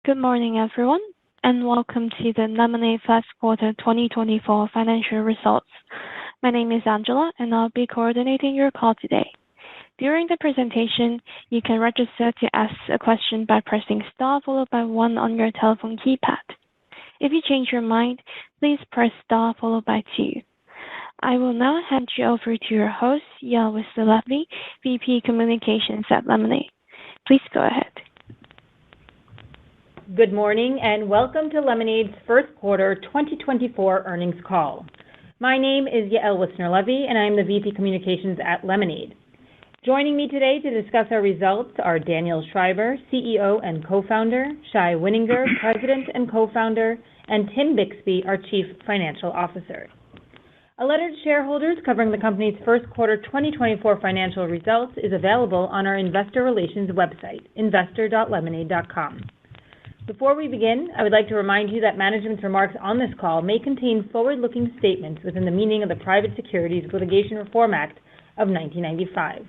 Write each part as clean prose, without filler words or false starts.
Good morning, everyone, and welcome to the Lemonade First Quarter 2024 Financial Results. My name is Angela, and I'll be coordinating your call today. During the presentation, you can register to ask a question by pressing star followed by 1 on your telephone keypad. If you change your mind, please press star followed by 2. I will now hand you over to your host, Yael Wissler-Levy, VP Communications at Lemonade. Please go ahead. Good morning and welcome to Lemonade's First Quarter 2024 Earnings Call. My name is Yael Wissler-Levy and I'm the VP Communications at Lemonade. Joining me today to discuss our results are Daniel Schreiber, CEO and co-founder, Shai Wininger, President and co-founder, and Tim Bixby, our Chief Financial Officer. A letter to shareholders covering the company's first quarter 2024 financial results is available on our investor relations website, investor.lemonade.com. Before we begin, I would like to remind you that management's remarks on this call may contain forward-looking statements within the meaning of the Private Securities Litigation Reform Act of 1995.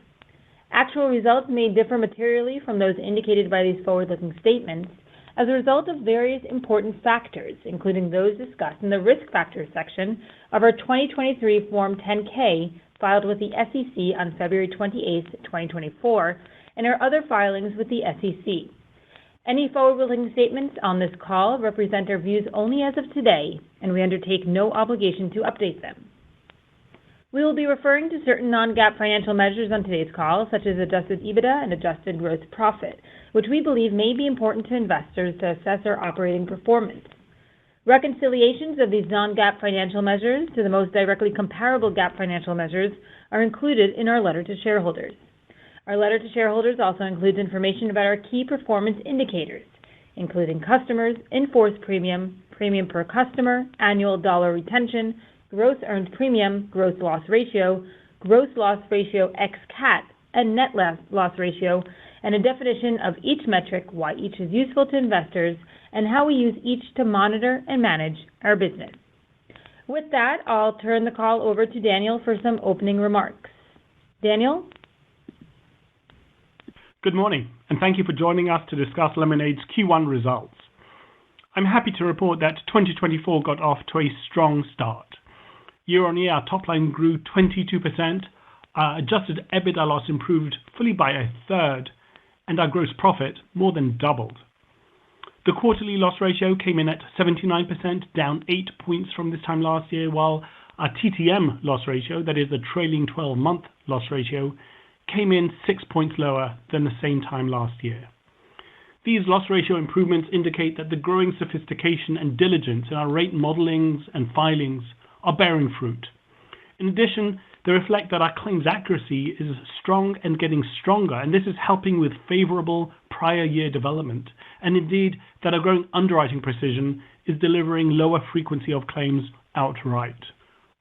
Actual results may differ materially from those indicated by these forward-looking statements as a result of various important factors, including those discussed in the Risk Factors section of our 2023 Form 10-K filed with the SEC on February 28, 2024, and our other filings with the SEC. Any forward-looking statements on this call represent our views only as of today, and we undertake no obligation to update them. We will be referring to certain non-GAAP financial measures on today's call, such as adjusted EBITDA and adjusted gross profit, which we believe may be important to investors to assess our operating performance. Reconciliations of these non-GAAP financial measures to the most directly comparable GAAP financial measures are included in our letter to shareholders. Our letter to shareholders also includes information about our key performance indicators, including customers, in-force premium, premium per customer, annual dollar retention, gross earned premium, gross loss ratio ex-CAT, and net loss ratio, and a definition of each metric, why each is useful to investors, and how we use each to monitor and manage our business. With that, I'll turn the call over to Daniel for some opening remarks. Daniel? Good morning, and thank you for joining us to discuss Lemonade's Q1 results. I'm happy to report that 2024 got off to a strong start. Year-on-year, our top line grew 22%, our adjusted EBITDA loss improved fully by a third, and our gross profit more than doubled. The quarterly loss ratio came in at 79%, down 8 points from this time last year, while our TTM loss ratio, that is the trailing 12-month loss ratio, came in 6 points lower than the same time last year. These loss ratio improvements indicate that the growing sophistication and diligence in our rate modelings and filings are bearing fruit. In addition, they reflect that our claims accuracy is strong and getting stronger, and this is helping with favourable prior year development, and indeed that our growing underwriting precision is delivering lower frequency of claims outright.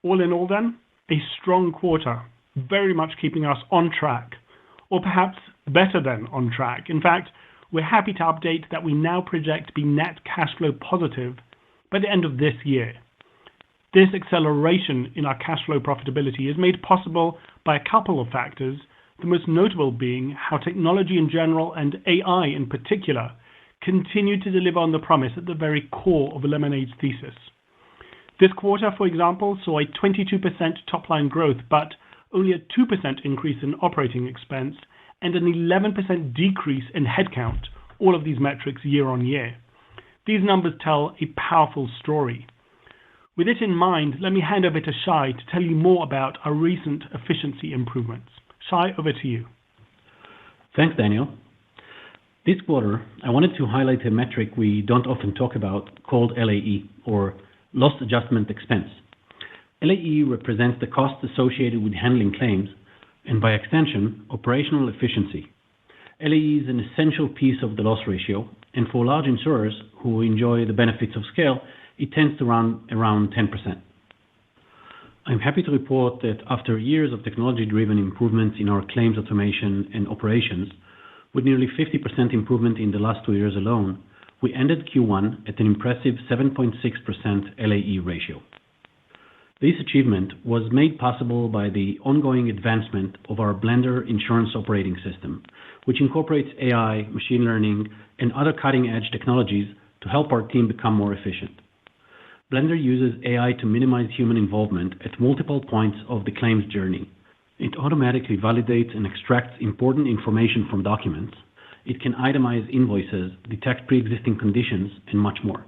All in all then, a strong quarter, very much keeping us on track, or perhaps better than on track. In fact, we're happy to update that we now project to be net cash flow positive by the end of this year. This acceleration in our cash flow profitability is made possible by a couple of factors, the most notable being how technology in general and AI in particular continue to deliver on the promise at the very core of Lemonade's thesis. This quarter, for example, saw a 22% top-line growth, but only a 2% increase in operating expense and an 11% decrease in headcount, all of these metrics year on year. These numbers tell a powerful story. With it in mind, let me hand over to Shai to tell you more about our recent efficiency improvements. Shai, over to you. Thanks, Daniel. This quarter, I wanted to highlight a metric we don't often talk about called LAE, or Loss Adjustment Expense. LAE represents the cost associated with handling claims and, by extension, operational efficiency. LAE is an essential piece of the loss ratio, and for large insurers who enjoy the benefits of scale, it tends to run around 10%. I'm happy to report that after years of technology-driven improvements in our claims automation and operations, with nearly 50% improvement in the last 2 years alone, we ended Q1 at an impressive 7.6% LAE ratio. This achievement was made possible by the ongoing advancement of our Blender insurance operating system, which incorporates AI, machine learning, and other cutting-edge technologies to help our team become more efficient. Blender uses AI to minimize human involvement at multiple points of the claims journey. It automatically validates and extracts important information from documents. It can itemize invoices, detect pre-existing conditions, and much more.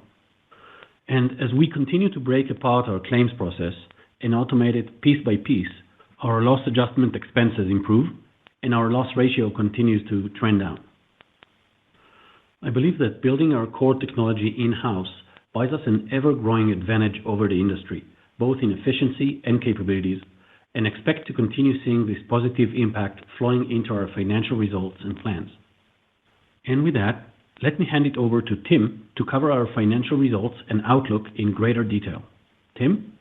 And as we continue to break apart our claims process and automate it piece by piece, our loss adjustment expenses improve and our loss ratio continues to trend down. I believe that building our core technology in-house buys us an ever-growing advantage over the industry, both in efficiency and capabilities, and expect to continue seeing this positive impact flowing into our financial results and plans. And with that, let me hand it over to Tim to cover our financial results and outlook in greater detail. Tim?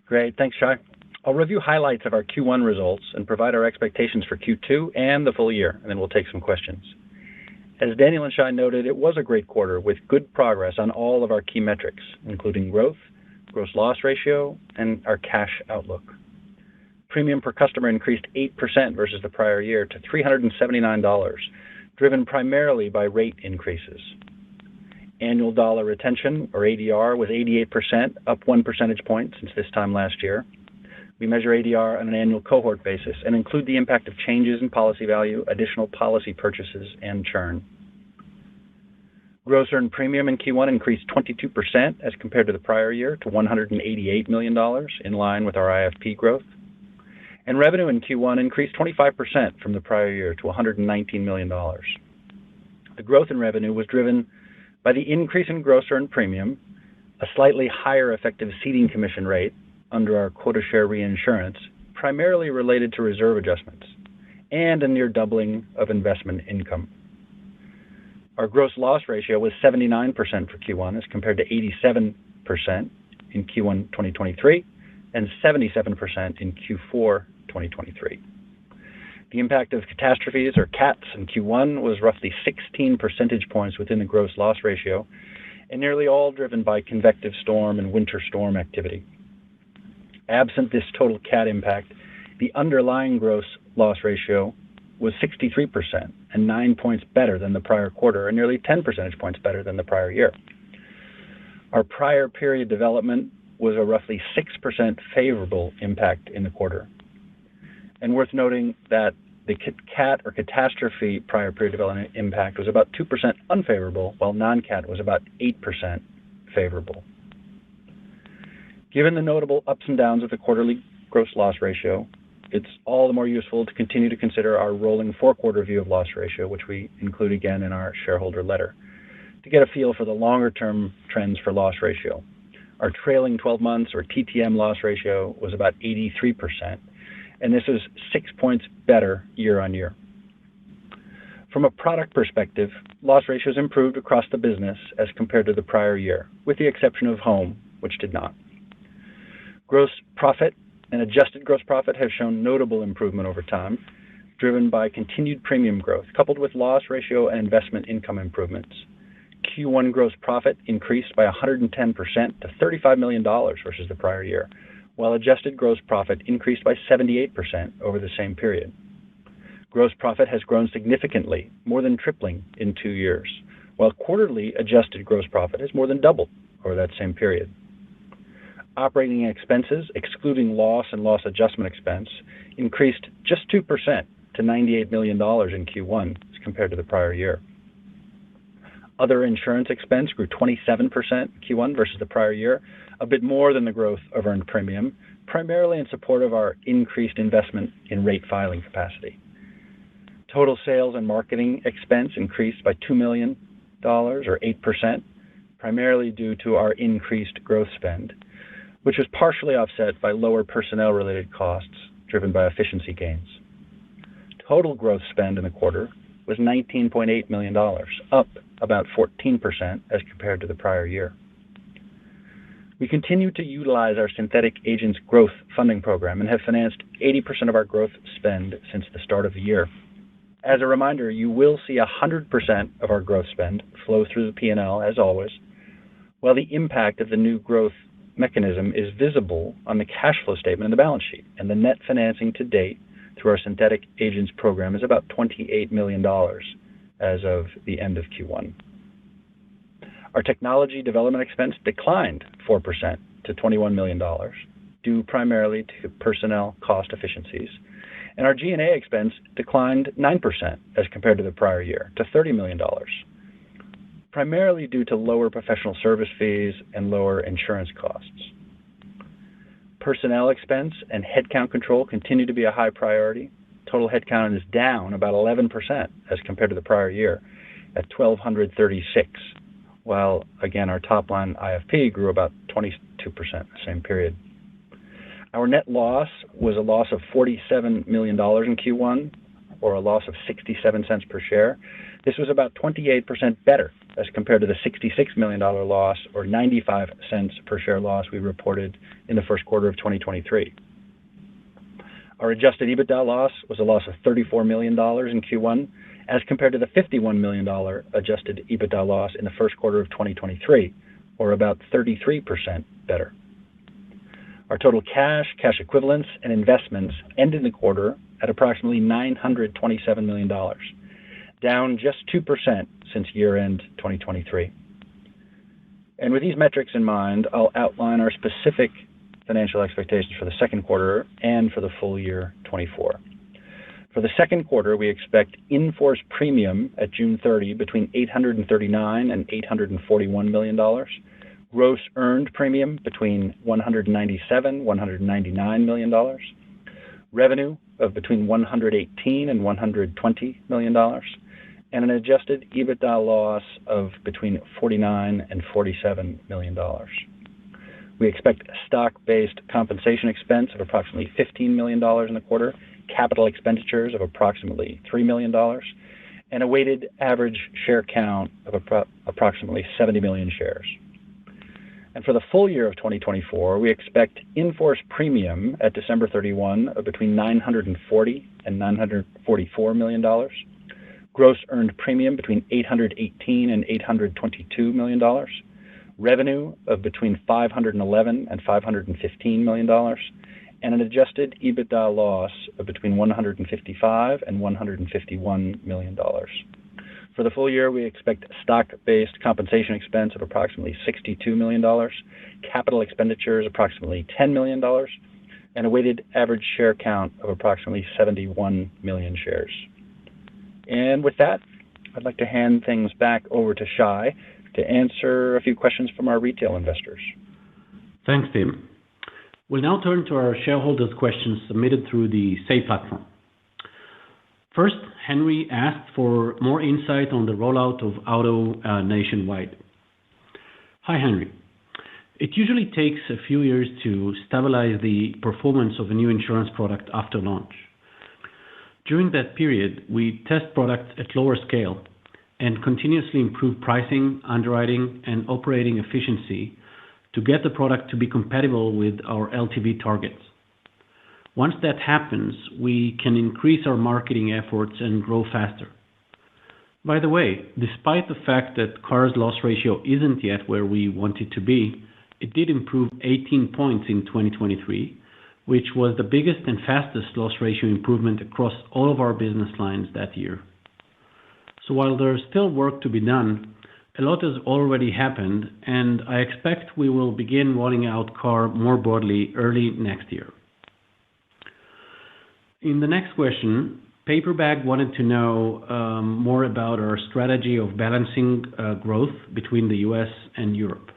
Great, thanks, Shai. I'll review highlights of our Q1 results and provide our expectations for Q2 and the full year, and then we'll take some questions. As Daniel and Shai noted, it was a great quarter with good progress on all of our key metrics, including growth, gross loss ratio, and our cash outlook. Premium per customer increased 8% versus the prior year to $379, driven primarily by rate increases. Annual dollar retention, or ADR, was 88%, up 1 percentage point since this time last year. We measure ADR on an annual cohort basis and include the impact of changes in policy value, additional policy purchases, and churn. Gross earned premium in Q1 increased 22% as compared to the prior year to $188 million, in line with our IFP growth. And revenue in Q1 increased 25% from the prior year to $119 million. The growth in revenue was driven by the increase in gross earned premium, a slightly higher effective ceding commission rate under our quota share reinsurance, primarily related to reserve adjustments, and a near doubling of investment income. Our gross loss ratio was 79% for Q1 as compared to 87% in Q1 2023 and 77% in Q4 2023. The impact of catastrophes, or CATs, in Q1 was roughly 16 percentage points within the gross loss ratio, and nearly all driven by convective storm and winter storm activity. Absent this total CAT impact, the underlying gross loss ratio was 63% and 9 points better than the prior quarter and nearly 10 percentage points better than the prior year. Our prior period development was a roughly 6% favorable impact in the quarter. And worth noting that the CAT or catastrophe prior period development impact was about 2% unfavorable, while non-CAT was about 8% favorable. Given the notable ups and downs of the quarterly gross loss ratio, it's all the more useful to continue to consider our rolling 4-quarter view of loss ratio, which we include again in our shareholder letter, to get a feel for the longer-term trends for loss ratio. Our trailing 12 months, or TTM, loss ratio was about 83%, and this is 6 points better year on year. From a product perspective, loss ratios improved across the business as compared to the prior year, with the exception of home, which did not. Gross profit and adjusted gross profit have shown notable improvement over time, driven by continued premium growth, coupled with loss ratio and investment income improvements. Q1 gross profit increased by 110% to $35 million versus the prior year, while adjusted gross profit increased by 78% over the same period. Gross profit has grown significantly, more than tripling in 2 years, while quarterly adjusted gross profit has more than doubled over that same period. Operating expenses, excluding loss and loss adjustment expense, increased just 2% to $98 million in Q1 as compared to the prior year. Other insurance expense grew 27% in Q1 versus the prior year, a bit more than the growth of earned premium, primarily in support of our increased investment in rate filing capacity. Total sales and marketing expense increased by $2 million, or 8%, primarily due to our increased growth spend, which was partially offset by lower personnel-related costs driven by efficiency gains. Total growth spend in the quarter was $19.8 million, up about 14% as compared to the prior year. We continue to utilize our synthetic agents growth funding program and have financed 80% of our growth spend since the start of the year. As a reminder, you will see 100% of our growth spend flow through the P&L as always, while the impact of the new growth mechanism is visible on the cash flow statement and the balance sheet, and the net financing to date through our synthetic agents program is about $28 million as of the end of Q1. Our technology development expense declined 4% to $21 million, due primarily to personnel cost efficiencies, and our G&A expense declined 9% as compared to the prior year to $30 million, primarily due to lower professional service fees and lower insurance costs. Personnel expense and headcount control continue to be a high priority. Total headcount is down about 11% as compared to the prior year at 1,236, while again our top line IFP grew about 22% the same period. Our net loss was a loss of $47 million in Q1, or a loss of 67 cents per share. This was about 28% better as compared to the $66 million loss, or 95 cents per share loss we reported in the first quarter of 2023. Our adjusted EBITDA loss was a loss of $34 million in Q1, as compared to the $51 million adjusted EBITDA loss in the first quarter of 2023, or about 33% better. Our total cash equivalents, and investments ended the quarter at approximately $927 million, down just 2% since year-end 2023. And with these metrics in mind, I'll outline our specific financial expectations for the second quarter and for the full year 24. For the second quarter, we expect in-force premium at June 30 between $839 and $841 million, gross earned premium between $197 $199 million, revenue of between $118 and $120 million, and an adjusted EBITDA loss of between $49 and $47 million. We expect stock-based compensation expense of approximately $15 million in the quarter, capital expenditures of approximately $3 million, and a weighted average share count of approximately 70 million shares. And for the full year of 2024, we expect in-force premium at December 31 of between $940 and $944 million, gross earned premium between $818 and $822 million, revenue of between $511 and $515 million, and an adjusted EBITDA loss of between $155 and $151 million. For the full year, we expect stock-based compensation expense of approximately $62 million, capital expenditures approximately $10 million, and a weighted average share count of approximately 71 million shares. And with that, I'd like to hand things back over to Shai to answer a few questions from our retail investors. Thanks, Tim. We'll now turn to our shareholders' questions submitted through the Say platform. First, Henry asked for more insight on the rollout of auto nationwide. Hi, Henry. It usually takes a few years to stabilize the performance of a new insurance product after launch. During that period, we test products at lower scale and continuously improve pricing, underwriting, and operating efficiency to get the product to be compatible with our LTV targets. Once that happens, we can increase our marketing efforts and grow faster. By the way, despite the fact that Car's loss ratio isn't yet where we want it to be, it did improve 18 points in 2023, which was the biggest and fastest loss ratio improvement across all of our business lines that year. So while there's still work to be done, a lot has already happened, and I expect we will begin rolling out Car more broadly early next year. In the next question, Paperbag wanted to know more about our strategy of balancing growth between the US and Europe.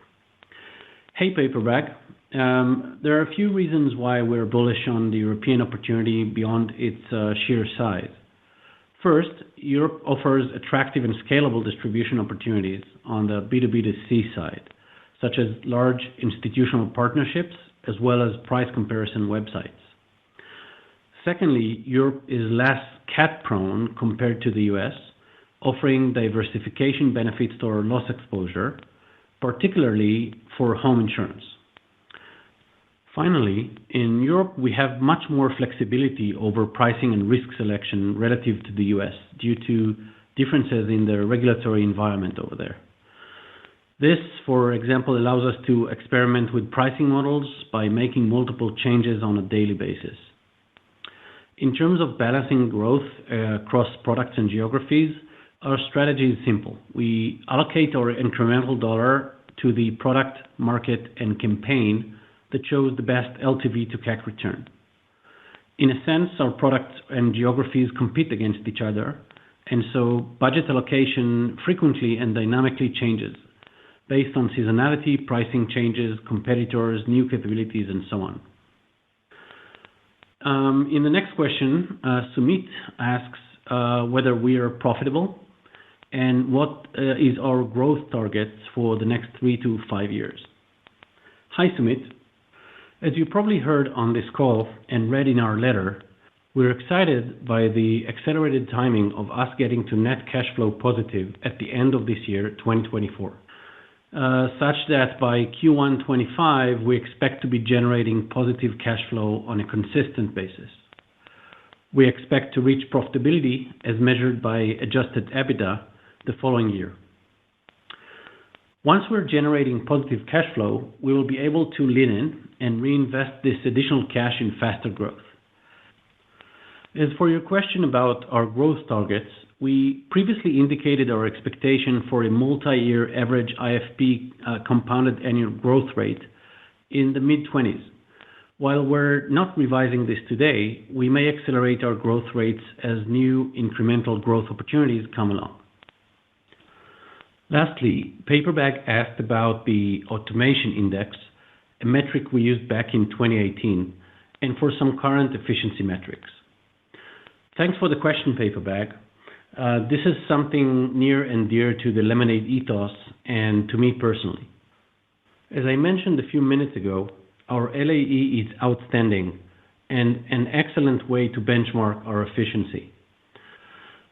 Hey, Paperbag. There are a few reasons why we're bullish on the European opportunity beyond its sheer size. First, Europe offers attractive and scalable distribution opportunities on the B2B2C side, such as large institutional partnerships as well as price comparison websites. Secondly, Europe is less cat-prone compared to the US, offering diversification benefits to our loss exposure, particularly for home insurance. Finally, in Europe, we have much more flexibility over pricing and risk selection relative to the US due to differences in the regulatory environment over there. This, for example, allows us to experiment with pricing models by making multiple changes on a daily basis. In terms of balancing growth across products and geographies, our strategy is simple. We allocate our incremental dollar to the product, market, and campaign that shows the best LTV to CAC return. In a sense, our products and geographies compete against each other, and so budget allocation frequently and dynamically changes based on seasonality, pricing changes, competitors, new capabilities, and so on. In the next question, Sumit asks whether we are profitable and what is our growth targets for the next 3 to 5 years. Hi, Sumit. As you probably heard on this call and read in our letter, we're excited by the accelerated timing of us getting to net cash flow positive at the end of this year, 2024. Such that by Q1 25, we expect to be generating positive cash flow on a consistent basis. We expect to reach profitability as measured by adjusted EBITDA the following year. Once we're generating positive cash flow, we will be able to lean in and reinvest this additional cash in faster growth. As for your question about our growth targets, we previously indicated our expectation for a multi-year average IFP compounded annual growth rate in the mid-20s. While we're not revising this today, we may accelerate our growth rates as new incremental growth opportunities come along. Lastly, Paperbag asked about the automation index, a metric we used back in 2018, and for some current efficiency metrics. Thanks for the question, Paperbag. This is something near and dear to the Lemonade ethos and to me personally. As I mentioned a few minutes ago, our LAE is outstanding and an excellent way to benchmark our efficiency.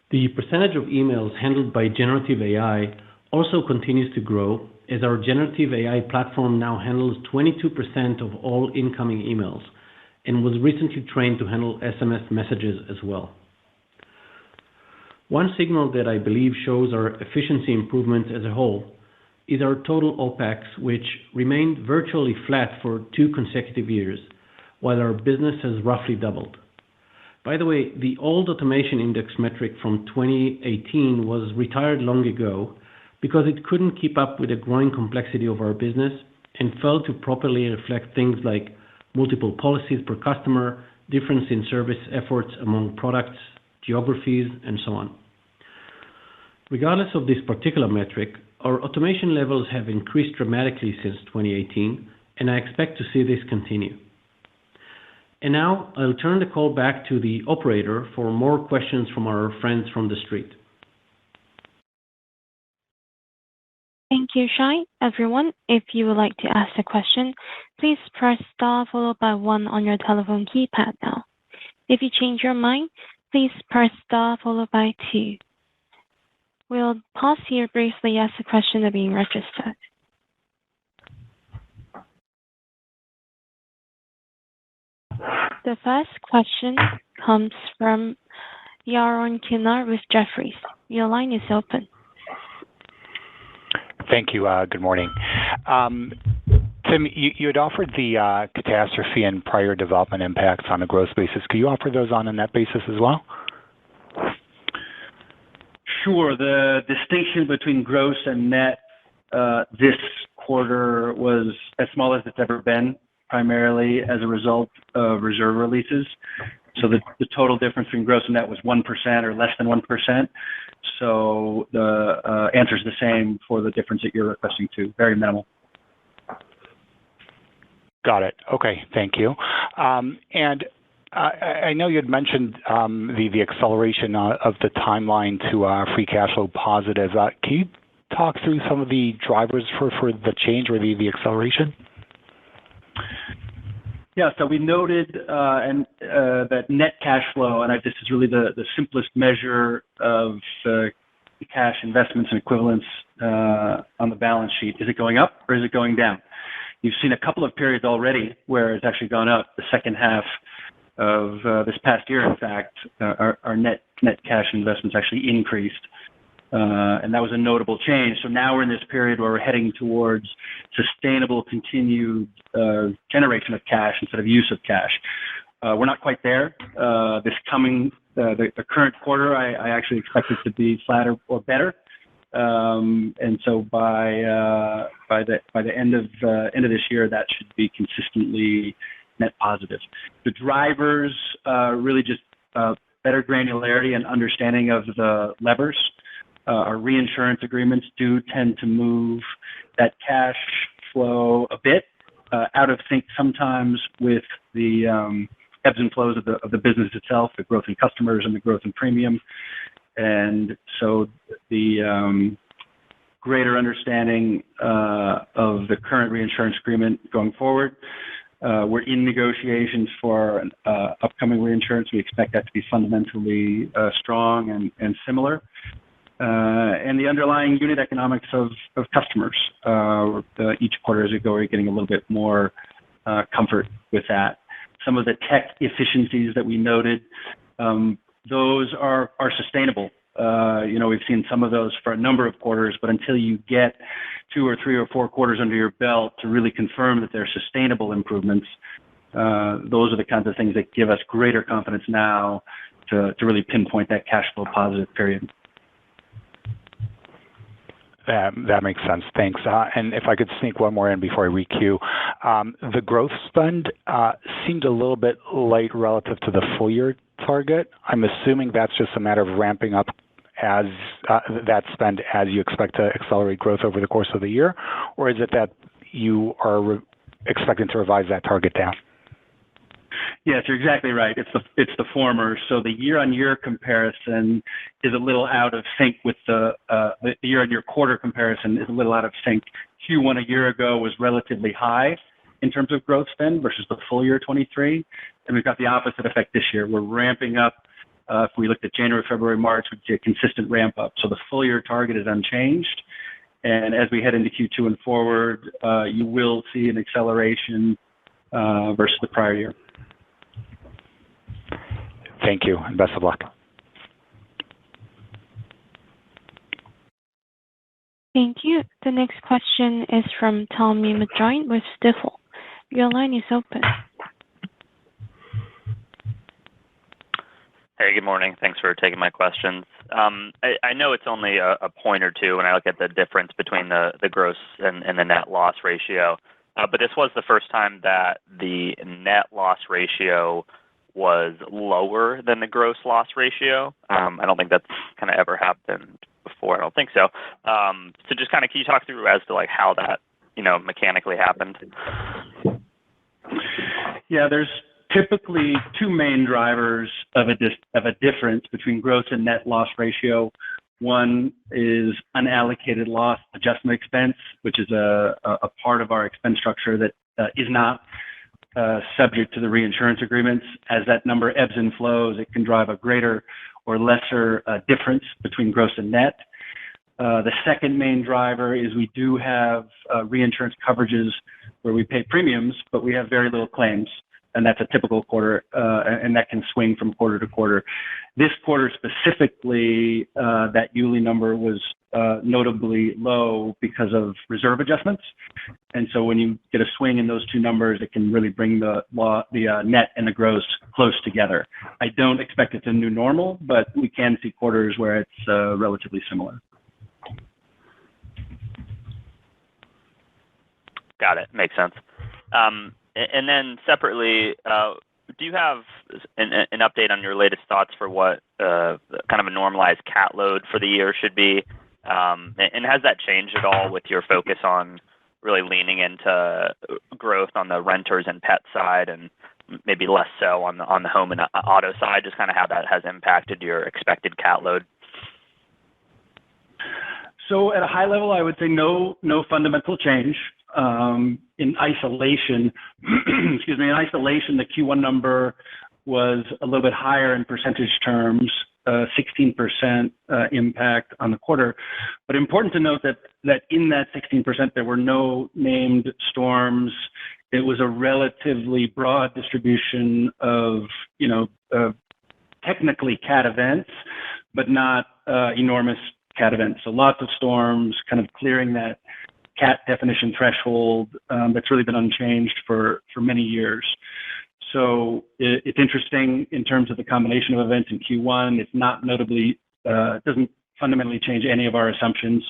The percentage of emails handled by generative AI also continues to grow as our generative AI platform now handles 22% of all incoming emails and was recently trained to handle SMS messages as well. One signal that I believe shows our efficiency improvement as a whole is our total OPEX, which remained virtually flat for 2 consecutive years, while our business has roughly doubled. By the way, the old automation index metric from 2018 was retired long ago because it couldn't keep up with the growing complexity of our business and failed to properly reflect things like multiple policies per customer, difference in service efforts among products, geographies, and so on. Regardless of this particular metric, our automation levels have increased dramatically since 2018, and I expect to see this continue. And now I'll turn the call back to the operator for more questions from our friends from the street. Thank you, Shai. Everyone, if you would like to ask a question, please press star followed by 1 on your telephone keypad now. If you change your mind, please press star followed by 2. We'll pause here briefly as the questions are being registered. The first question comes from Yaron Kinar with Jefferies. Your line is open. Thank you. Good morning. Tim, you had offered the catastrophe and prior development impacts on a gross basis. Could you offer those on a net basis as well? Sure. The distinction between gross and net this quarter was as small as it's ever been, primarily as a result of reserve releases. So the total difference between gross and net was 1% or less than 1%. So the answer is the same for the difference that you're requesting too. Very minimal. Got it. Okay. Thank you. And I know you had mentioned the acceleration of the timeline to free cash flow positive. Can you talk through some of the drivers for the change or the acceleration? Yeah, so we noted that net cash flow, and this is really the simplest measure of the cash investments and equivalents on the balance sheet. Is it going up or is it going down? You've seen a couple of periods already where it's actually gone up. The second half of this past year, in fact, our net cash investments actually increased. And that was a notable change. So now we're in this period where we're heading towards sustainable, continued generation of cash instead of use of cash. We're not quite there. This coming, the current quarter, I actually expect it to be flatter or better. And so by the end of this year, that should be consistently net positive. The drivers really just better granularity and understanding of the levers. Our reinsurance agreements do tend to move that cash flow a bit out of sync sometimes with the ebbs and flows of the business itself, the growth in customers and the growth in premium. And so the greater understanding of the current reinsurance agreement going forward. We're in negotiations for upcoming reinsurance. We expect that to be fundamentally strong and similar. And the underlying unit economics of customers. Each quarter as we go, we're getting a little bit more comfort with that. Some of the tech efficiencies that we noted, those are sustainable. We've seen some of those for a number of quarters, but until you get 2 or 3 or 4 quarters under your belt to really confirm that they're sustainable improvements, those are the kinds of things that give us greater confidence now to really pinpoint that cash flow positive period. That makes sense. Thanks. And if I could sneak one more in before I re-queue. The growth spend seemed a little bit light relative to the full year target. I'm assuming that's just a matter of ramping up as that spend as you expect to accelerate growth over the course of the year, or is it that you are expecting to revise that target down? Yes, you're exactly right. It's the former. So the year-on-year comparison is a little out of sync with the year-on-year quarter comparison is a little out of sync. Q1 a year ago was relatively high in terms of growth spend versus the full year 23, and we've got the opposite effect this year. We're ramping up. If we looked at January, February, March, we'd see a consistent ramp up. So the full year target is unchanged, and as we head into Q2 and forward, you will see an acceleration versus the prior year. Thank you, and best of luck. Thank you. The next question is from Tommy McJoynt with Stifel. Your line is open. Hey, good morning. Thanks for taking my questions. I know it's only a point or two when I look at the difference between the gross and the net loss ratio, but this was the first time that the net loss ratio was lower than the gross loss ratio. I don't think that's kind of ever happened before. I don't think so. So just kind of, can you talk through as to like how that, mechanically happened? Yeah, there's typically 2 main drivers of a difference between gross and net loss ratio. One is unallocated loss adjustment expense, which is a part of our expense structure that is not subject to the reinsurance agreements. As that number ebbs and flows, it can drive a greater or lesser difference between gross and net. The second main driver is we do have reinsurance coverages where we pay premiums, but we have very little claims, and that's a typical quarter, and that can swing from quarter to quarter. This quarter specifically, that ULI number was notably low because of reserve adjustments. And so when you get a swing in those 2 numbers, it can really bring the net and the gross close together. I don't expect it's a new normal, but we can see quarters where it's relatively similar. Got it. Makes sense. And then separately, do you have an update on your latest thoughts for what kind of a normalized cat load for the year should be? And has that changed at all with your focus on really leaning into growth on the renters and pet side and maybe less so on the home and auto side, just kind of how that has impacted your expected cat load? So at a high level, I would say no fundamental change. In isolation, the Q1 number was a little bit higher in percentage terms, 16% impact on the quarter. But important to note that in that 16%, there were no named storms. It was a relatively broad distribution of, technically cat events, but not enormous cat events. So lots of storms, kind of clearing that cat definition threshold that's really been unchanged for many years. So it's interesting in terms of the combination of events in Q1. It's not notably, it doesn't fundamentally change any of our assumptions.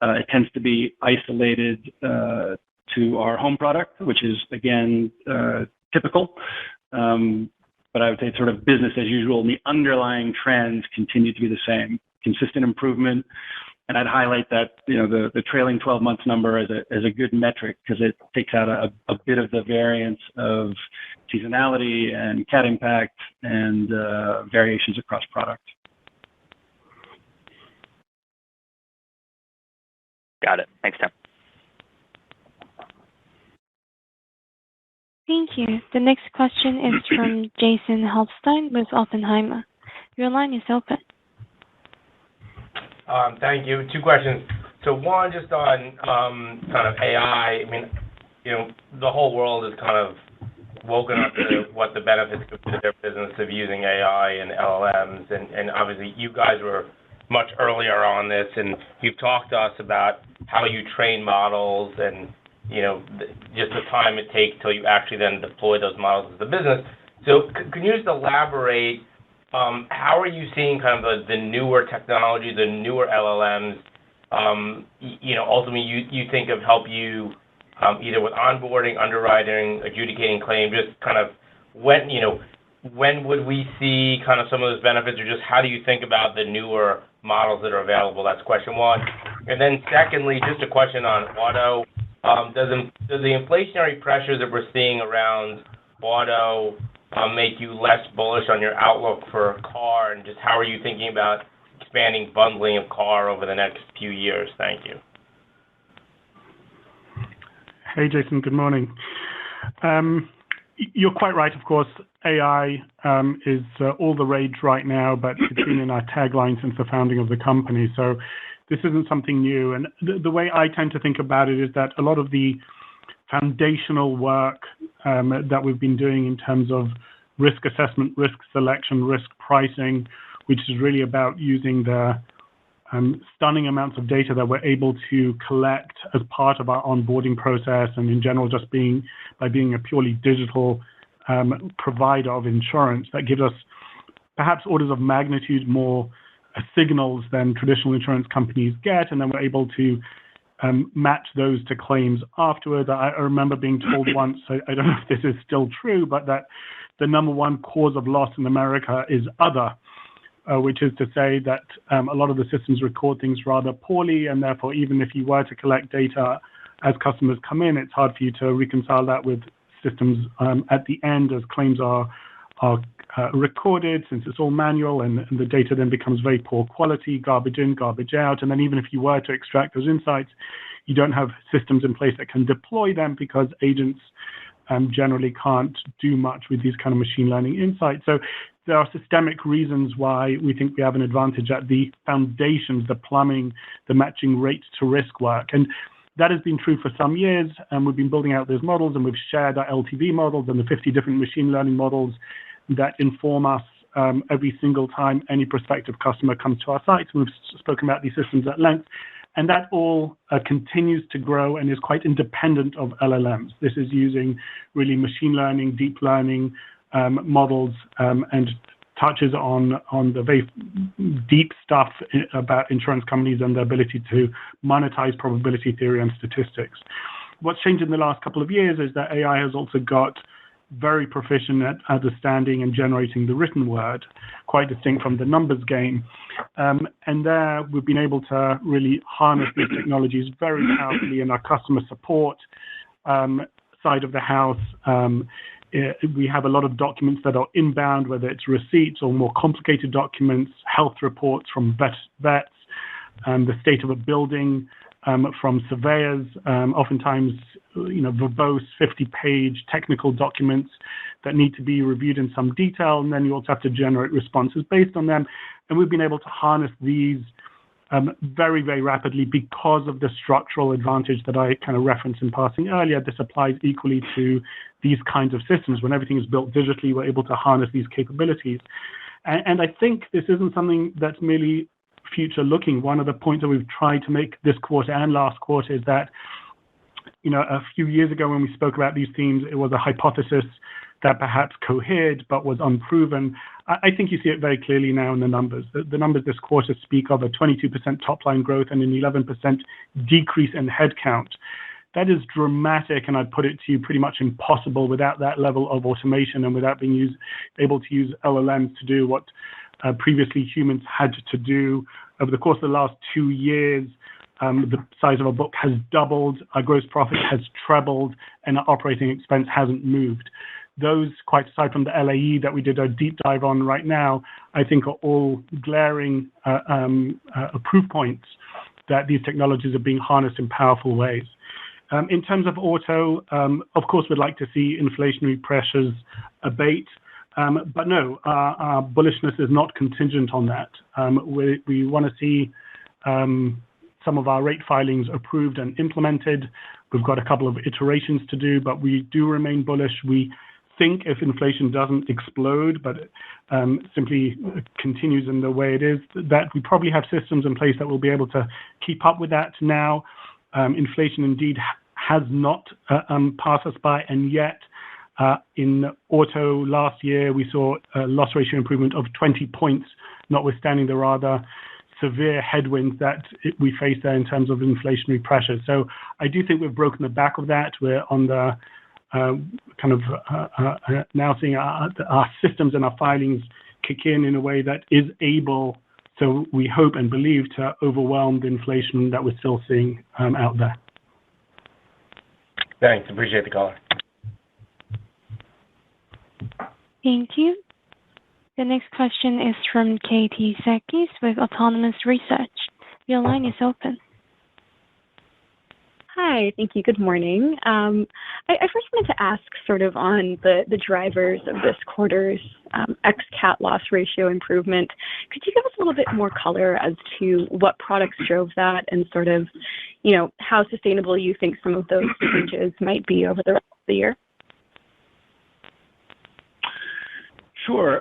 It tends to be isolated to our home product, which is, again, typical. But I would say it's sort of business as usual. And the underlying trends continue to be the same, consistent improvement. And I'd highlight that, the trailing 12 months number as a good metric because it takes out a bit of the variance of seasonality and cat impact and variations across product. Got it. Thanks, Tim. Thank you. The next question is from Jason Helfstein with Oppenheimer. Your line is open. Thank you. Two questions. So one, just on kind of AI. I mean, the whole world is kind of woken up to what the benefits could be to their business of using AI and LLMs, and obviously you guys were much earlier on this, and you've talked to us about how you train models and just the time it takes till you actually then deploy those models as a business. So can you just elaborate? How are you seeing kind of the newer technology, the newer LLMs? Ultimately, you think of help you either with onboarding, underwriting, adjudicating claims. Just kind of when would we see kind of some of those benefits, or just how do you think about the newer models that are available? That's question one. And then secondly, just a question on auto. Does the inflationary pressures that we're seeing around auto make you less bullish on your outlook for car, and just how are you thinking about expanding bundling of car over the next few years? Thank you. Hey, Jason. Good morning. You're quite right, of course. AI is all the rage right now, but it's been in our tagline since the founding of the company. So this isn't something new. And the way I tend to think about it is that a lot of the foundational work that we've been doing in terms of risk assessment, risk selection, risk pricing, which is really about using the stunning amounts of data that we're able to collect as part of our onboarding process, and in general just by being a purely digital provider of insurance, that gives us perhaps orders of magnitude more signals than traditional insurance companies get, and then we're able to match those to claims afterwards. I remember being told once, I don't know if this is still true, but that the number one cause of loss in America is other, which is to say that a lot of the systems record things rather poorly, and therefore even if you were to collect data as customers come in, it's hard for you to reconcile that with systems at the end as claims are recorded, since it's all manual, and the data then becomes very poor quality, garbage in, garbage out. And then even if you were to extract those insights, you don't have systems in place that can deploy them because agents generally can't do much with these kind of machine learning insights. So there are systemic reasons why we think we have an advantage at the foundations, the plumbing, the matching rates to risk work. And that has been true for some years, and we've been building out those models, and we've shared our LTV models and the 50 different machine learning models that inform us every single time any prospective customer comes to our sites. We've spoken about these systems at length, and that all continues to grow and is quite independent of LLMs. This is using really machine learning, deep learning models, and touches on the very deep stuff about insurance companies and their ability to monetize probability theory and statistics. What's changed in the last couple of years is that AI has also got very proficient at understanding and generating the written word, quite distinct from the numbers game. And there we've been able to really harness these technologies very powerfully in our customer support side of the house. We have a lot of documents that are inbound, whether it's receipts or more complicated documents, health reports from vets, the state of a building from surveyors, oftentimes, verbose 50-page technical documents that need to be reviewed in some detail, and then you also have to generate responses based on them. And we've been able to harness these very, very rapidly because of the structural advantage that I kind of referenced in passing earlier. This applies equally to these kinds of systems. When everything is built digitally, we're able to harness these capabilities. And I think this isn't something that's merely future looking, one of the points that we've tried to make this quarter and last quarter is that, a few years ago when we spoke about these themes, it was a hypothesis that perhaps cohered but was unproven. I think you see it very clearly now in the numbers. The numbers this quarter speak of a 22% top-line growth and an 11% decrease in headcount. That is dramatic, and I'd put it to you pretty much impossible without that level of automation and without being able to use LLMs to do what previously humans had to do. Over the course of the last 2 years, the size of our book has doubled, our gross profit has trebled, and our operating expense hasn't moved. Those, quite aside from the LAE that we did a deep dive on right now, I think are all glaring proof points that these technologies are being harnessed in powerful ways. In terms of auto, of course, we'd like to see inflationary pressures abate, but no, our bullishness is not contingent on that. We want to see some of our rate filings approved and implemented. We've got a couple of iterations to do, but we do remain bullish. We think if inflation doesn't explode, but simply continues in the way it is, that we probably have systems in place that will be able to keep up with that now. Inflation indeed has not passed us by, and yet in auto last year we saw a loss ratio improvement of 20 points, notwithstanding the rather severe headwinds that we face there in terms of inflationary pressure. So I do think we've broken the back of that. We're on the now seeing our systems and our filings kick in a way that is able, so we hope and believe, to overwhelm the inflation that we're still seeing out there. Thanks. Appreciate the call. Thank you. The next question is from Katie Sakis with Autonomous Research. Your line is open. Hi, thank you. Good morning. I first wanted to ask sort of on the drivers of this quarter's ex-cat loss ratio improvement. Could you give us a little bit more color as to what products drove that and sort of, how sustainable you think some of those changes might be over the rest of the year? Sure.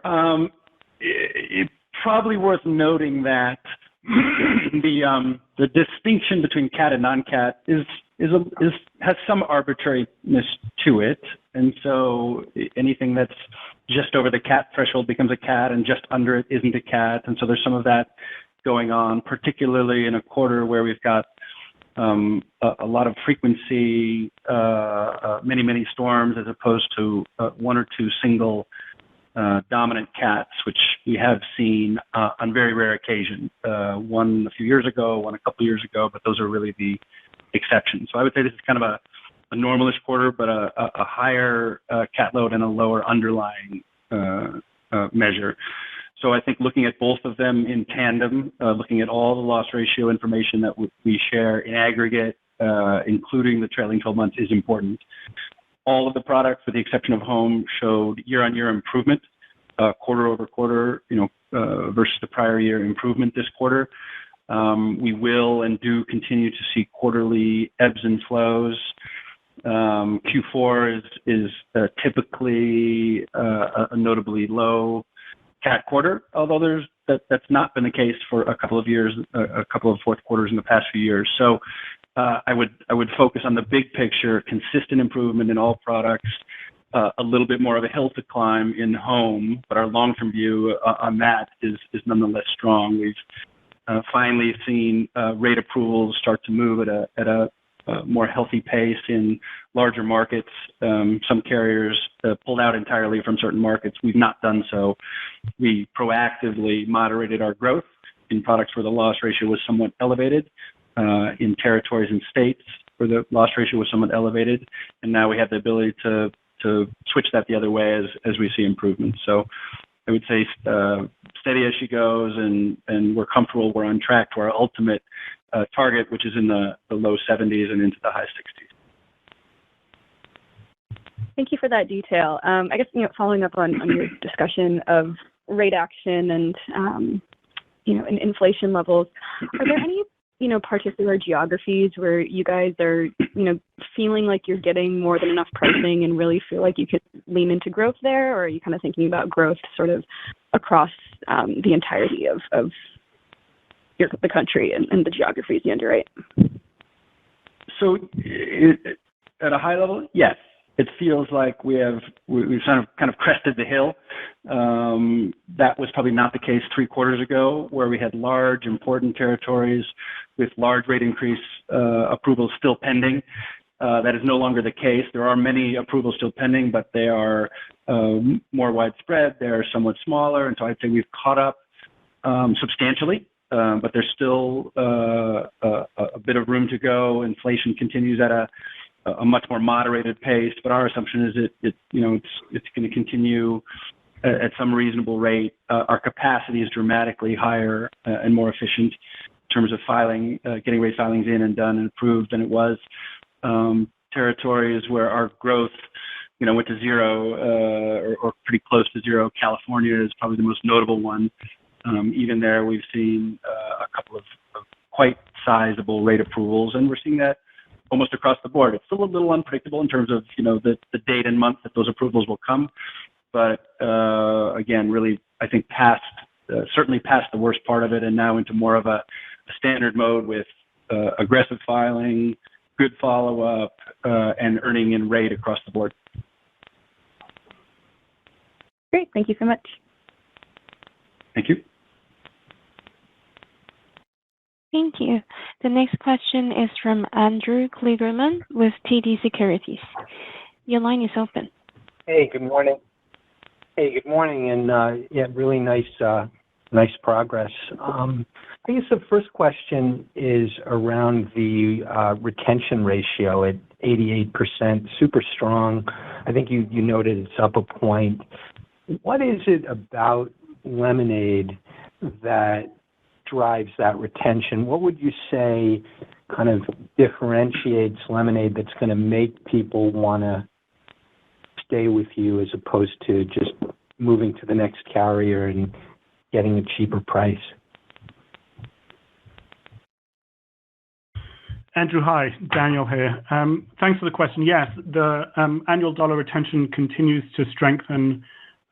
It's probably worth noting that the distinction between cat and non-cat has some arbitrariness to it, and so anything that's just over the cat threshold becomes a cat, and just under it isn't a cat, and so there's some of that going on, particularly in a quarter where we've got a lot of frequency, many storms, as opposed to one or two single dominant cats, which we have seen on very rare occasion. One a few years ago, one a couple years ago, but those are really the exceptions. So I would say this is kind of a normalish quarter, but a higher cat load and a lower underlying measure. So I think looking at both of them in tandem, looking at all the loss ratio information that we share in aggregate, including the trailing 12 months, is important. All of the products, with the exception of home, showed year-on-year improvement, quarter-over-quarter, versus the prior year improvement this quarter. We will and do continue to see quarterly ebbs and flows. Q4 is typically a notably low cat quarter, although that's not been the case for a couple of years, a couple of fourth quarters in the past few years. So I would focus on the big picture, consistent improvement in all products, a little bit more of a hill to climb in home, but our long-term view on that is nonetheless strong. We've finally seen rate approvals start to move at a more healthy pace in larger markets. Some carriers pulled out entirely from certain markets. We've not done so. We proactively moderated our growth in products where the loss ratio was somewhat elevated, in territories and states where the loss ratio was somewhat elevated, and now we have the ability to switch that the other way as we see improvements. So I would say steady as she goes, and we're comfortable we're on track to our ultimate target, which is in the low 70s and into the high 60s. Thank you for that detail. I guess, following up on your discussion of rate action and, and inflation levels, are there any particular geographies where you guys are, feeling like you're getting more than enough pricing and really feel like you could lean into growth there? Or are you kind of thinking about growth sort of across the entirety of the country and the geographies you underwrite? So at a high level, yes. It feels like we've kind of crested the hill. That was probably not the case 3 quarters ago, where we had large, important territories with large rate increase approvals still pending. That is no longer the case. There are many approvals still pending, but they are more widespread. They're somewhat smaller, and so I'd say we've caught up substantially. But there's still a bit of room to go. Inflation continues at a much more moderated pace, but our assumption is it's going to continue at some reasonable rate. Our capacity is dramatically higher and more efficient in terms of getting rate filings in and done and approved than it was. Territories where our growth, went to zero or pretty close to zero. California is probably the most notable one. Even there, we've seen a couple of quite sizable rate approvals, and we're seeing that almost across the board. It's still a little unpredictable in terms of, the date and month that those approvals will come. But again, really, I think certainly past the worst part of it, and now into more of a standard mode with aggressive filing, good follow-up, and earning in rate across the board. Great. Thank you so much. Thank you. Thank you. The next question is from Andrew Kligerman with TD Securities. Your line is open. Hey, good morning. And really nice progress. I guess the first question is around the retention ratio at 88%, super strong. I think you noted it's up a point. What is it about Lemonade that drives that retention? What would you say kind of differentiates Lemonade that's going to make people want to stay with you as opposed to just moving to the next carrier and getting a cheaper price? Andrew, hi. Daniel here. Thanks for the question. Yes, the annual dollar retention continues to strengthen,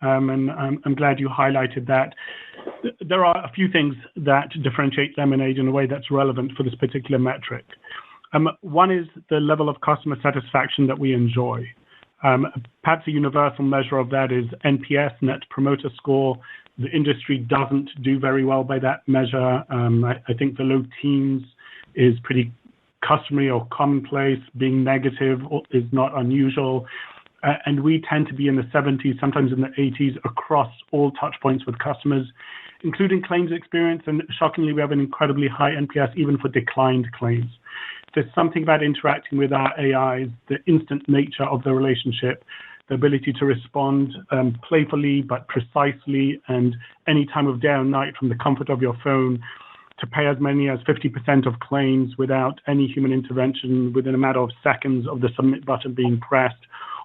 and I'm glad you highlighted that. There are a few things that differentiate Lemonade in a way that's relevant for this particular metric. One is the level of customer satisfaction that we enjoy. Perhaps a universal measure of that is NPS, Net Promoter Score. The industry doesn't do very well by that measure. I think the low teens is pretty customary or commonplace. Being negative is not unusual. And we tend to be in the 70s, sometimes in the 80s, across all touch points with customers, including claims experience. And shockingly, we have an incredibly high NPS even for declined claims. There's something about interacting with our AIs, the instant nature of the relationship, the ability to respond playfully but precisely and any time of day or night from the comfort of your phone, to pay as many as 50% of claims without any human intervention within a matter of seconds of the submit button being pressed.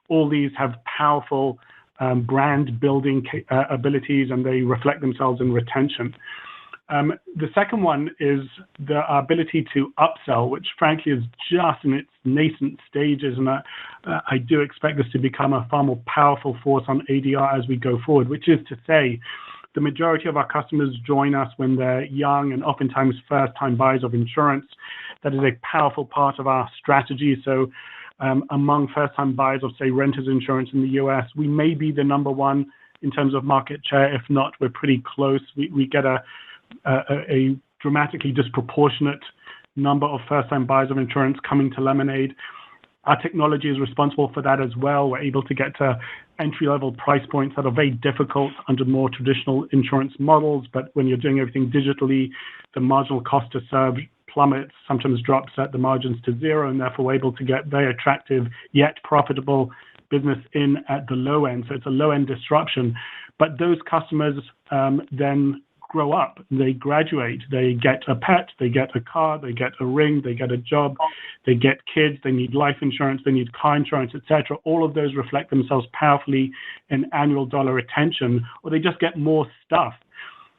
All these have powerful brand building abilities, and they reflect themselves in retention. The second one is the ability to upsell, which frankly is just in its nascent stages, and I do expect this to become a far more powerful force on ADR as we go forward, which is to say the majority of our customers join us when they're young and oftentimes first-time buyers of insurance. That is a powerful part of our strategy. So among first-time buyers of, say, renters insurance in the U.S., we may be the number one in terms of market share. If not, we're pretty close. We get a dramatically disproportionate number of first-time buyers of insurance coming to Lemonade. Our technology is responsible for that as well. We're able to get to entry-level price points that are very difficult under more traditional insurance models, but when you're doing everything digitally, the marginal cost to serve plummets, sometimes drops at the margins to zero, and therefore we're able to get very attractive yet profitable business in at the low end. So it's a low-end disruption. But those customers then grow up, they graduate, they get a pet, they get a car, they get a ring, they get a job, they get kids, they need life insurance, they need car insurance, etc. All of those reflect themselves powerfully in annual dollar retention, or they just get more stuff.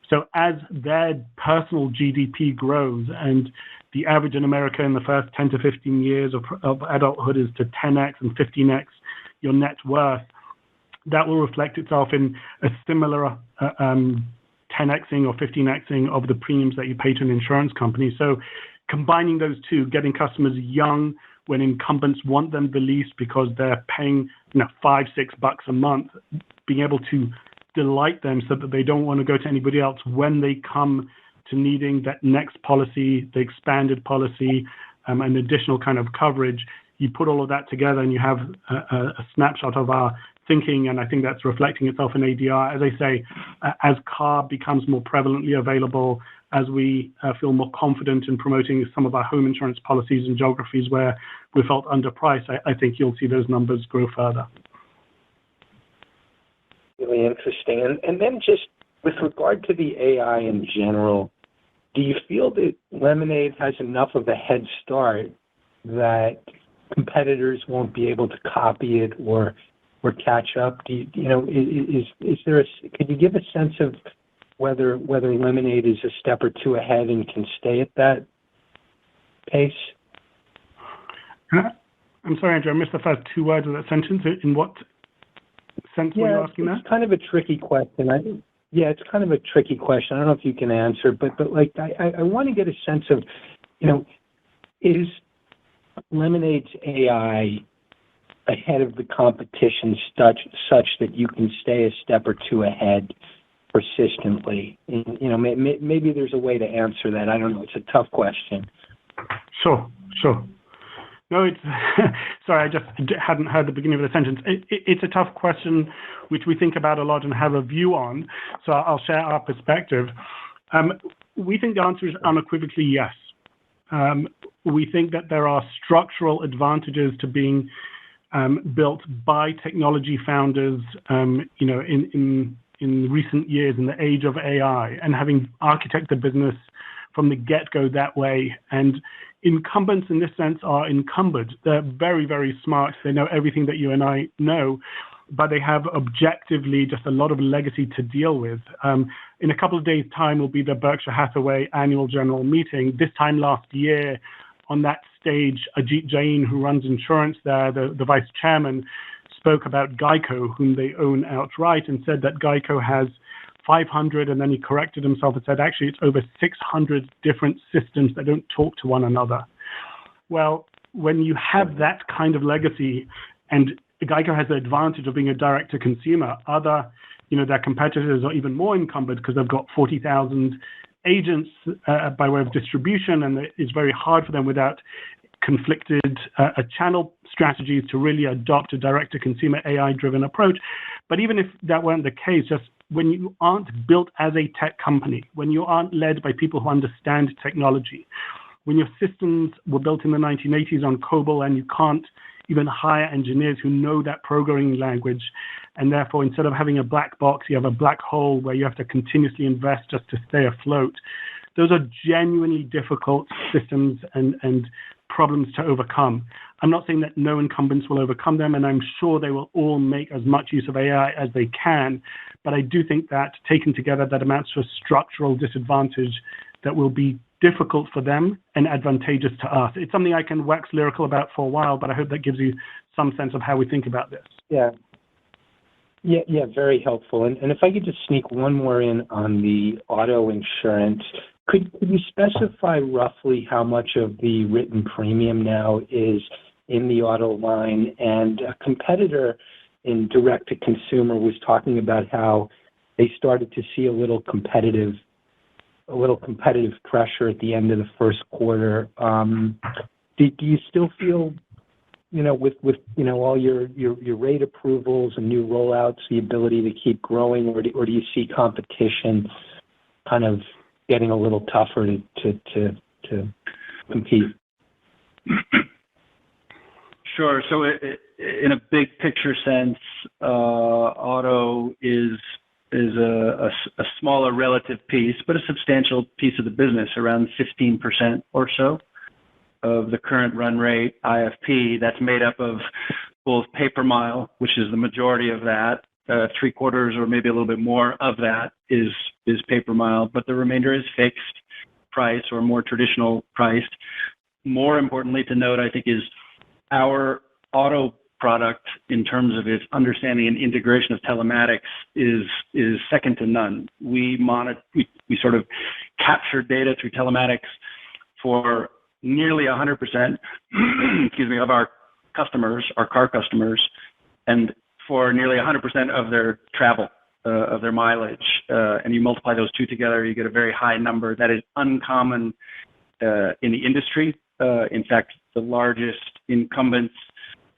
So as their personal GDP grows, and the average in America in the first 10 to 15 years of adulthood is to 10x and 15x your net worth, that will reflect itself in a similar 10xing or 15xing of the premiums that you pay to an insurance company. So combining those two, getting customers young when incumbents want them the least because they're paying $5-6 a month, being able to delight them so that they don't want to go to anybody else when they come to needing that next policy, the expanded policy, an additional kind of coverage. You put all of that together and you have a snapshot of our thinking, and I think that's reflecting itself in ADR. As I say, as car becomes more prevalently available, as we feel more confident in promoting some of our home insurance policies in geographies where we felt underpriced, I think you'll see those numbers grow further. Really interesting. And then just with regard to the AI in general, do you feel that Lemonade has enough of a head start that competitors won't be able to copy it or catch up? Is there could you give a sense of whether Lemonade is a step or two ahead and can stay at that pace? I'm sorry, Andrew, I missed the first two words of that sentence. In what sense were you asking that? It's kind of a tricky question. It's kind of a tricky question. I don't know if you can answer, but like I want to get a sense of, is Lemonade's AI ahead of the competition such that you can stay a step or two ahead persistently? Maybe there's a way to answer that. I don't know. It's a tough question. Sure. No, it's sorry, I just hadn't heard the beginning of the sentence. It's a tough question which we think about a lot and have a view on, so I'll share our perspective. We think the answer is unequivocally yes. We think that there are structural advantages to being built by technology founders, in recent years in the age of AI, and having architected the business from the get-go that way. And incumbents in this sense are encumbered. They're very, very smart. They know everything that you and I know, but they have objectively just a lot of legacy to deal with. In a couple of days' time will be the Berkshire Hathaway annual general meeting. This time last year, on that stage, Ajit Jain, who runs insurance there, the vice chairman, spoke about Geico, whom they own outright, and said that Geico has 500, and then he corrected himself and said, actually, it's over 600 different systems that don't talk to one another. Well, when you have that kind of legacy, and Geico has the advantage of being a direct-to-consumer, other, their competitors are even more encumbered because they've got 40,000 agents by way of distribution, and it's very hard for them without conflicted channel strategies to really adopt a direct-to-consumer AI-driven approach. But even if that weren't the case, just when you aren't built as a tech company, when you aren't led by people who understand technology, when your systems were built in the 1980s on COBOL and you can't even hire engineers who know that programming language, and therefore instead of having a black box, you have a black hole where you have to continuously invest just to stay afloat. Those are genuinely difficult systems and problems to overcome. I'm not saying that no incumbents will overcome them, and I'm sure they will all make as much use of AI as they can, but I do think that taken together, that amounts to a structural disadvantage that will be difficult for them and advantageous to us. It's something I can wax lyrical about for a while, but I hope that gives you some sense of how we think about this. Yeah, very helpful. And if I could just sneak one more in on the auto insurance, could you specify roughly how much of the written premium now is in the auto line? And a competitor in direct-to-consumer was talking about how they started to see a little competitive pressure at the end of the first quarter. Do you still feel, with all your rate approvals and new rollouts, the ability to keep growing, or do you see competition kind of getting a little tougher to compete? Sure. So in a big picture sense, auto is a smaller relative piece, but a substantial piece of the business, around 15% or so of the current run rate IFP. That's made up of both pay per mile, which is the majority of that. 3/4 or maybe a little bit more of that is pay per mile, but the remainder is fixed price or more traditional priced. More importantly to note, I think, is our auto product in terms of its understanding and integration of telematics is second to none. We sort of capture data through telematics for nearly 100%, excuse me, of our customers, our car customers, and for nearly 100% of their travel, of their mileage. And you multiply those two together, you get a very high number that is uncommon in the industry. In fact, the largest incumbents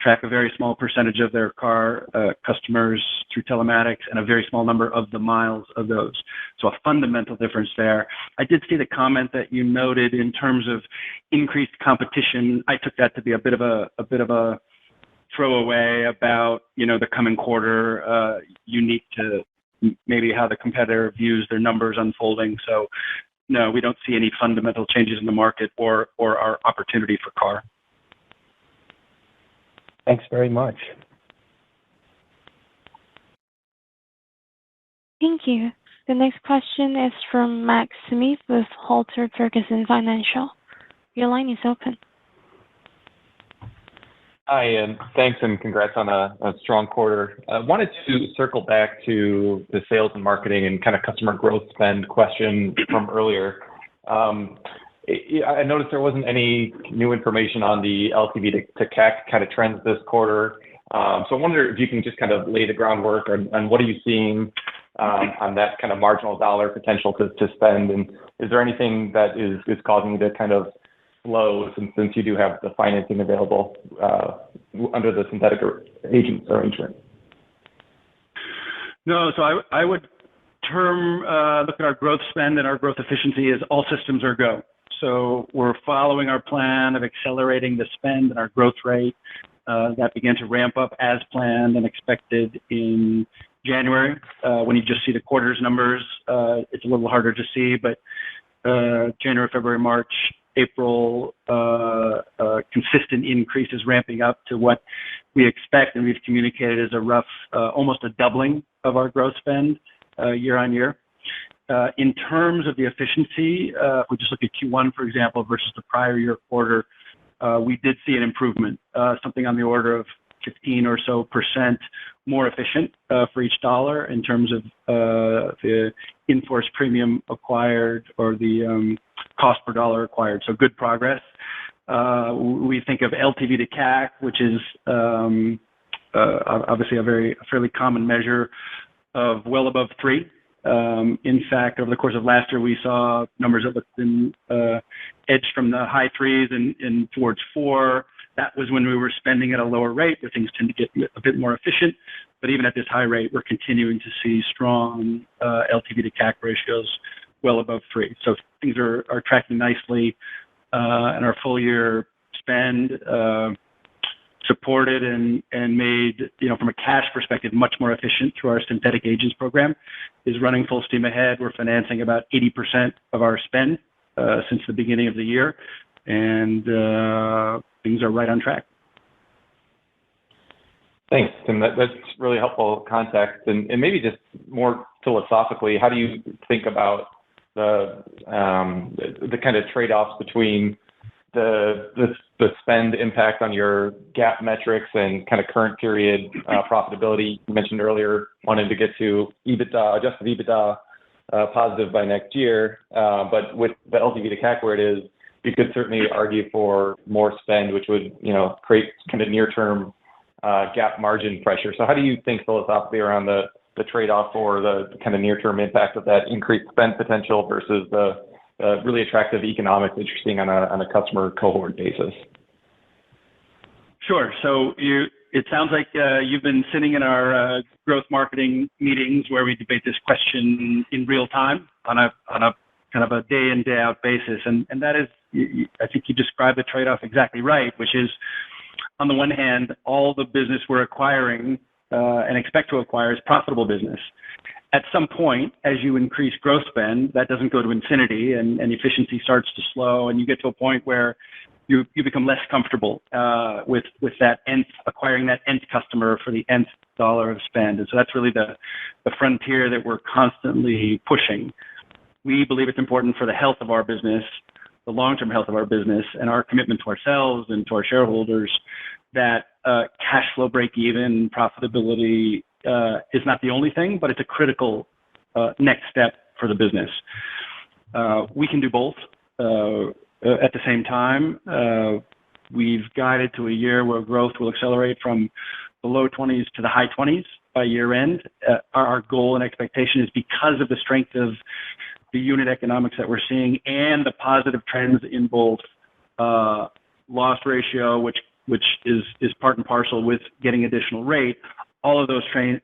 track a very small percentage of their car customers through telematics and a very small number of the miles of those. So a fundamental difference there. I did see the comment that you noted in terms of increased competition. I took that to be a bit of a throwaway about, the coming quarter, unique to maybe how the competitor views their numbers unfolding. So no, we don't see any fundamental changes in the market or our opportunity for car. Thanks very much. Thank you. The next question is from Max Smith with Halter Ferguson Financial. Your line is open. Hi, and thanks and congrats on a strong quarter. I wanted to circle back to the sales and marketing and kind of customer growth spend question from earlier. I noticed there wasn't any new information on the LTV to CAC kind of trends this quarter. So I wonder if you can just kind of lay the groundwork on what are you seeing on that kind of marginal dollar potential to spend, and is there anything that is causing you to kind of slow since you do have the financing available under the synthetic agents arrangement? No, so I would look at our growth spend and our growth efficiency as all systems are go. So we're following our plan of accelerating the spend and our growth rate. That began to ramp up as planned and expected in January. When you just see the quarter's numbers, it's a little harder to see, but January, February, March, April, consistent increases ramping up to what we expect, and we've communicated as a rough, almost a doubling of our growth spend year on year. In terms of the efficiency, if we just look at Q1, for example, versus the prior year quarter, we did see an improvement, something on the order of 15% or so more efficient for each dollar in terms of the in-force premium acquired or the cost per dollar acquired. So good progress. We think of LTV to CAC, which is obviously a fairly common measure of well above 3. In fact, over the course of last year, we saw numbers that looked edged from the high 3s and towards 4. That was when we were spending at a lower rate where things tend to get a bit more efficient. But even at this high rate, we're continuing to see strong LTV to CAC ratios well above 3. So things are tracking nicely, and our full year spend supported and made, from a cash perspective, much more efficient through our synthetic agents program is running full steam ahead. We're financing about 80% of our spend since the beginning of the year, and things are right on track. Thanks, Tim. That's really helpful context. And maybe just more philosophically, how do you think about the kind of trade-offs between the spend impact on your GAAP metrics and kind of current period profitability? You mentioned earlier wanting to get to adjusted EBITDA positive by next year, but with the LTV to CAC where it is, you could certainly argue for more spend, which would create kind of near-term GAAP margin pressure. So how do you think philosophically around the trade-off or the kind of near-term impact of that increased spend potential versus the really attractive economics that you're seeing on a customer cohort basis? Sure. So it sounds like you've been sitting in our growth marketing meetings where we debate this question in real time on a kind of a day in, day out basis. And that is, I think you described the trade-off exactly right, which is on the one hand, all the business we're acquiring and expect to acquire is profitable business. At some point, as you increase growth spend, that doesn't go to infinity and efficiency starts to slow, and you get to a point where you become less comfortable with that acquiring that nth customer for the nth dollar of spend. And so that's really the frontier that we're constantly pushing. We believe it's important for the health of our business, the long-term health of our business, and our commitment to ourselves and to our shareholders that cash flow break-even profitability is not the only thing, but it's a critical next step for the business. We can do both at the same time. We've guided to a year where growth will accelerate from the low 20s to the high 20s by year end. Our goal and expectation is because of the strength of the unit economics that we're seeing and the positive trends in both loss ratio, which is part and parcel with getting additional rate. All of those trends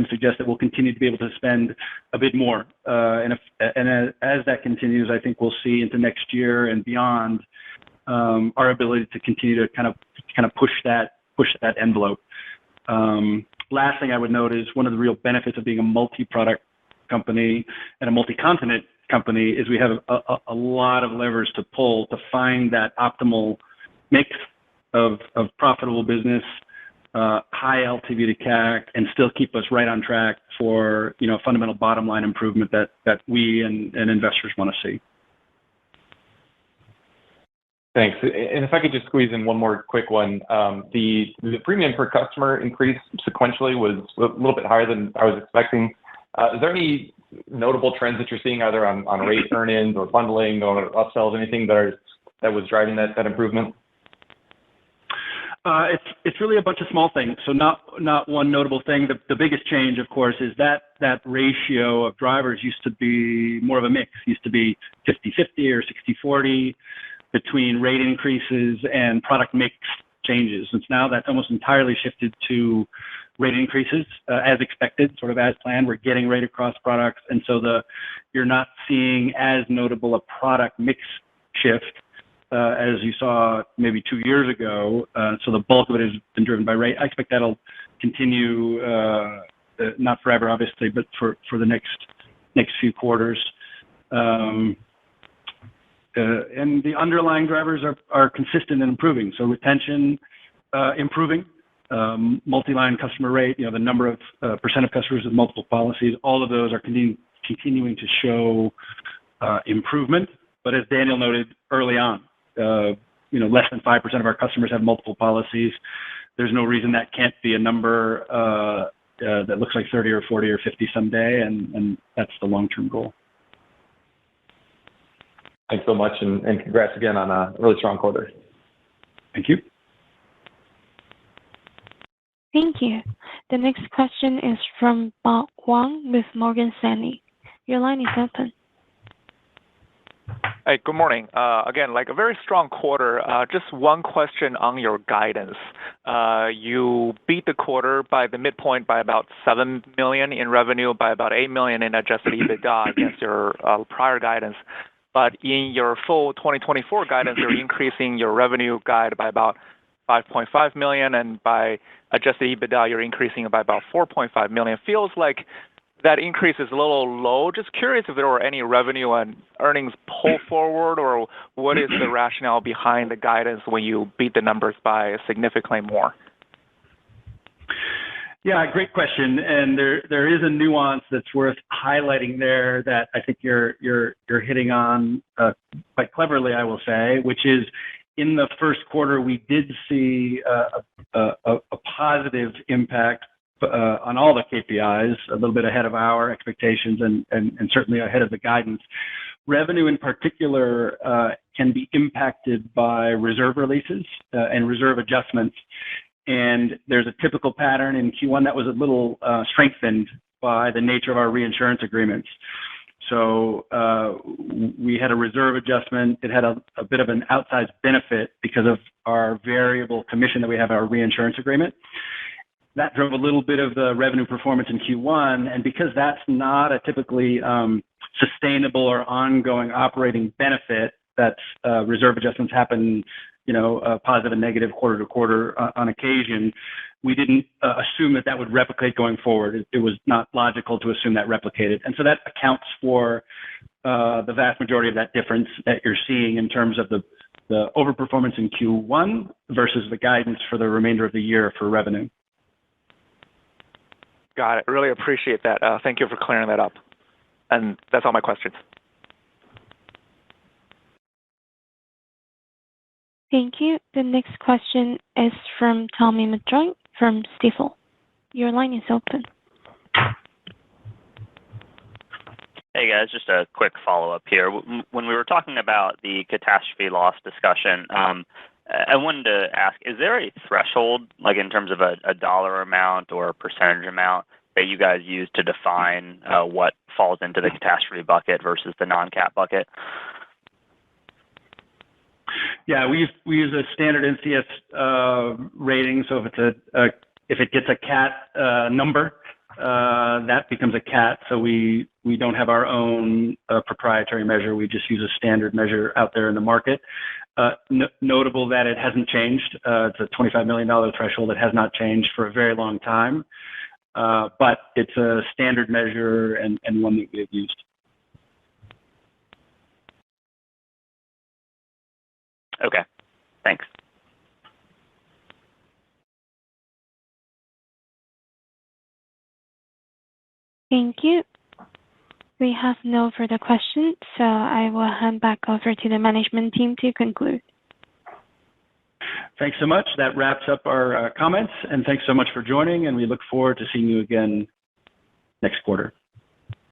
suggest that we'll continue to be able to spend a bit more. And as that continues, I think we'll see into next year and beyond our ability to continue to kind of push that envelope. Last thing I would note is one of the real benefits of being a multi-product company and a multi-continent company is we have a lot of levers to pull to find that optimal mix of profitable business, high LTV to CAC, and still keep us right on track for fundamental bottom line improvement that we and investors want to see. Thanks. And if I could just squeeze in one more quick one, the premium per customer increase sequentially was a little bit higher than I was expecting. Is there any notable trends that you're seeing either on rate earn-ins or bundling or upsells, anything that was driving that improvement? It's really a bunch of small things. So not one notable thing. The biggest change, of course, is that ratio of drivers used to be more of a mix. Used to be 50-50 or 60-40 between rate increases and product mix changes. Since now that's almost entirely shifted to rate increases as expected, sort of as planned. We're getting rate across products, and so you're not seeing as notable a product mix shift as you saw maybe 2 years ago. So the bulk of it has been driven by rate. I expect that'll continue, not forever, obviously, but for the next few quarters. And the underlying drivers are consistent and improving. So retention improving, multi-line customer rate, the number of percent of customers with multiple policies, all of those are continuing to show improvement. But as Daniel noted early on, less than 5% of our customers have multiple policies. There's no reason that can't be a number that looks like 30 or 40 or 50 someday, and that's the long-term goal. Thanks so much, and congrats again on a really strong quarter. Thank you. Thank you. The next question is from Bob Huang with Morgan Stanley. Your line is open. Hey, good morning. Again, like a very strong quarter. Just one question on your guidance. You beat the quarter by the midpoint by about $7 million in revenue, by about $8 million in adjusted EBITDA against your prior guidance. But in your full 2024 guidance, you're increasing your revenue guide by about $5.5 million, and by adjusted EBITDA, you're increasing it by about $4.5 million. Feels like that increase is a little low. Just curious if there were any revenue and earnings pull forward, or what is the rationale behind the guidance when you beat the numbers by significantly more? Yeah, great question. And there is a nuance that's worth highlighting there that I think you're hitting on quite cleverly, I will say, which is in the first quarter we did see a positive impact on all the KPIs, a little bit ahead of our expectations and certainly ahead of the guidance. Revenue in particular can be impacted by reserve releases and reserve adjustments. And there's a typical pattern in Q1 that was a little strengthened by the nature of our reinsurance agreements. So we had a reserve adjustment. It had a bit of an outsized benefit because of our variable commission that we have in our reinsurance agreement. That drove a little bit of the revenue performance in Q1. And because that's not a typically sustainable or ongoing operating benefit, that's reserve adjustments happen positive and negative quarter to quarter on occasion, we didn't assume that would replicate going forward. It was not logical to assume that replicated. And so that accounts for the vast majority of that difference that you're seeing in terms of the overperformance in Q1 versus the guidance for the remainder of the year for revenue. Got it. Really appreciate that. Thank you for clearing that up. And that's all my questions. Thank you. The next question is from Tommy McJoynt from Stifel. Your line is open. Hey guys, just a quick follow-up here. When we were talking about the catastrophe loss discussion, I wanted to ask, is there a threshold, like in terms of a dollar amount or a percentage amount that you guys use to define what falls into the catastrophe bucket versus the non-cat bucket? Yeah, we use a standard NCS rating. So if it gets a cat number, that becomes a cat. So we don't have our own proprietary measure. We just use a standard measure out there in the market. Notable that it hasn't changed. It's a $25 million threshold. It has not changed for a very long time, but it's a standard measure and one that we have used. Okay, thanks. Thank you. We have no further questions, so I will hand back over to the management team to conclude. Thanks so much. That wraps up our comments, and thanks so much for joining, and we look forward to seeing you again next quarter.